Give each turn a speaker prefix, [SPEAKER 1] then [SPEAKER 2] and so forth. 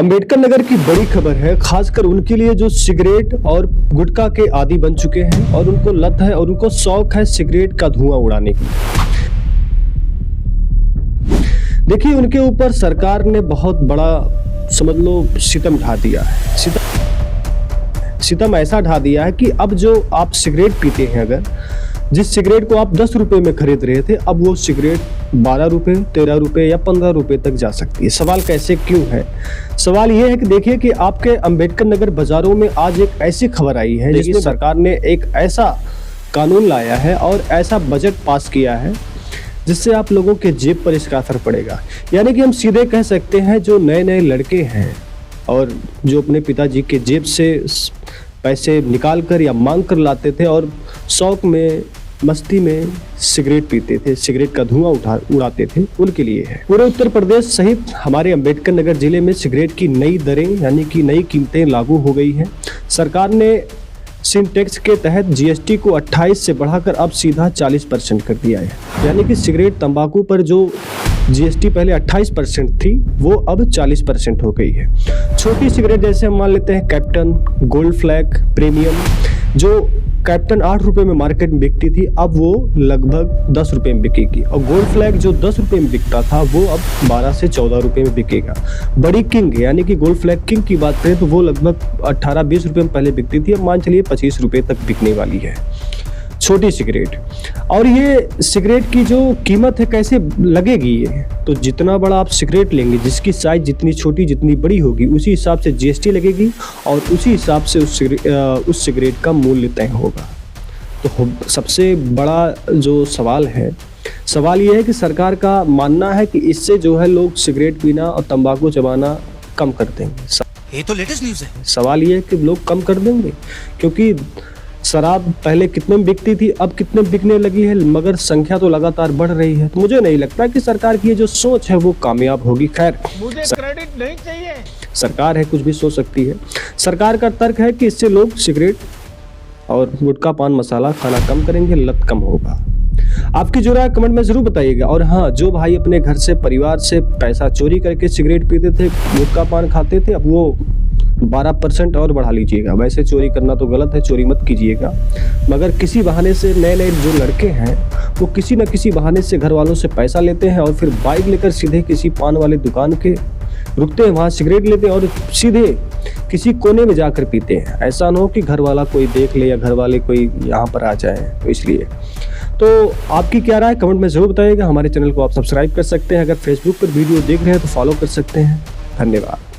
[SPEAKER 1] अंबेडकर नगर की बड़ी खबर है, खासकर उनके लिए जो सिगरेट और गुटखा के आदी बन चुके हैं और उनको लत है और उनको शौक है सिगरेट का धुआं उड़ाने की। देखिए, उनके ऊपर सरकार ने बहुत बड़ा समझ लो सितम ढा दिया है। सितम ऐसा ढा दिया है कि अब जो आप सिगरेट पीते हैं, अगर जिस सिगरेट को आप 10 रुपए में खरीद रहे थे, अब वो सिगरेट 12 रुपए, 13 रुपए या 15 रुपए तक जा सकती है। सवाल कैसे, क्यों है? सवाल ये है कि देखिए कि आपके अंबेडकर नगर बाजारों में आज एक ऐसी खबर आई है जिसमें सरकार ने एक ऐसा कानून लाया है और ऐसा बजट पास किया है जिससे आप लोगों के जेब पर इसका असर पड़ेगा। यानी कि हम सीधे कह सकते हैं, जो नए नए लड़के हैं और जो अपने पिताजी के जेब से पैसे निकाल कर या मांग कर लाते थे और शौक में, मस्ती में सिगरेट पीते थे, सिगरेट का धुआं उड़ाते थे, उनके लिए है। पूरे उत्तर प्रदेश सहित हमारे अंबेडकर नगर जिले में सिगरेट की नई दरें यानी कि नई कीमतें लागू हो गई हैं। सरकार ने सिन टैक्स के तहत जीएसटी को 28 से बढ़ाकर अब सीधा 40% कर दिया है। यानी कि सिगरेट, तंबाकू पर जो जीएसटी पहले 28% थी, वो अब 40% हो गई है। छोटी सिगरेट जैसे हम मान लेते हैं कैप्टन, गोल्ड फ्लैग, प्रीमियम, जो कैप्टन 8 रुपए में मार्केट में बिकती थी, अब वो लगभग 10 रुपए में बिकेगी। और गोल्ड फ्लैग जो 10 रुपए में बिकता था, वो अब 12 से 14 रुपए में बिकेगा। बड़ी किंग यानी कि गोल्ड फ्लैग किंग की बात करें तो वो लगभग 18-20 रुपए में पहले बिकती थी, अब मान चलिए 25 रुपए तक बिकने वाली है छोटी सिगरेट। और ये सिगरेट की जो कीमत है कैसे लगेगी ये, तो जितना बड़ा आप सिगरेट लेंगे, जिसकी साइज जितनी छोटी जितनी बड़ी होगी, उसी हिसाब से जीएसटी लगेगी और उसी हिसाब से उस सिगरेट का मूल्य तय होगा। तो सबसे बड़ा जो सवाल है, सवाल ये है कि सरकार का मानना है कि इससे जो है लोग सिगरेट पीना और तंबाकू चबाना कम कर देंगे।
[SPEAKER 2] ये तो लेटेस्ट न्यूज़ है।
[SPEAKER 1] सवाल ये है कि लोग कम कर देंगे, क्योंकि शराब पहले कितने में बिकती थी, अब कितने बिकने लगी है, मगर संख्या तो लगातार बढ़ रही है। तो मुझे नहीं लगता कि सरकार की ये जो सोच है वो कामयाब होगी। खैर,
[SPEAKER 2] मुझे क्रेडिट नहीं चाहिए।
[SPEAKER 1] सरकार है, कुछ भी सोच सकती है। सरकार का तर्क है कि इससे लोग सिगरेट और गुटखा, पान मसाला खाना कम करेंगे, लत कम होगा। आपकी जो राय कमेंट में जरूर बताइएगा। और हाँ, जो भाई अपने घर से, परिवार से पैसा चोरी करके सिगरेट पीते थे, गुटखा पान खाते थे, अब वो 12% और बढ़ा लीजिएगा। वैसे चोरी करना तो गलत है, चोरी मत कीजिएगा, मगर किसी बहाने से नए नए जो लड़के हैं वो किसी न किसी बहाने से घर वालों से पैसा लेते हैं और फिर बाइक लेकर सीधे किसी पान वाले दुकान के रुकते हैं, वहाँ सिगरेट लेते हैं और सीधे किसी कोने में जाकर पीते हैं। ऐसा ना हो कि घर वाला कोई देख ले या घर वाले कोई यहाँ पर आ जाए, तो इसलिए। तो आपकी क्या राय कमेंट में ज़रूर बताइएगा। हमारे चैनल को आप सब्सक्राइब कर सकते हैं, अगर फेसबुक पर वीडियो देख रहे हैं तो फॉलो कर सकते हैं। धन्यवाद।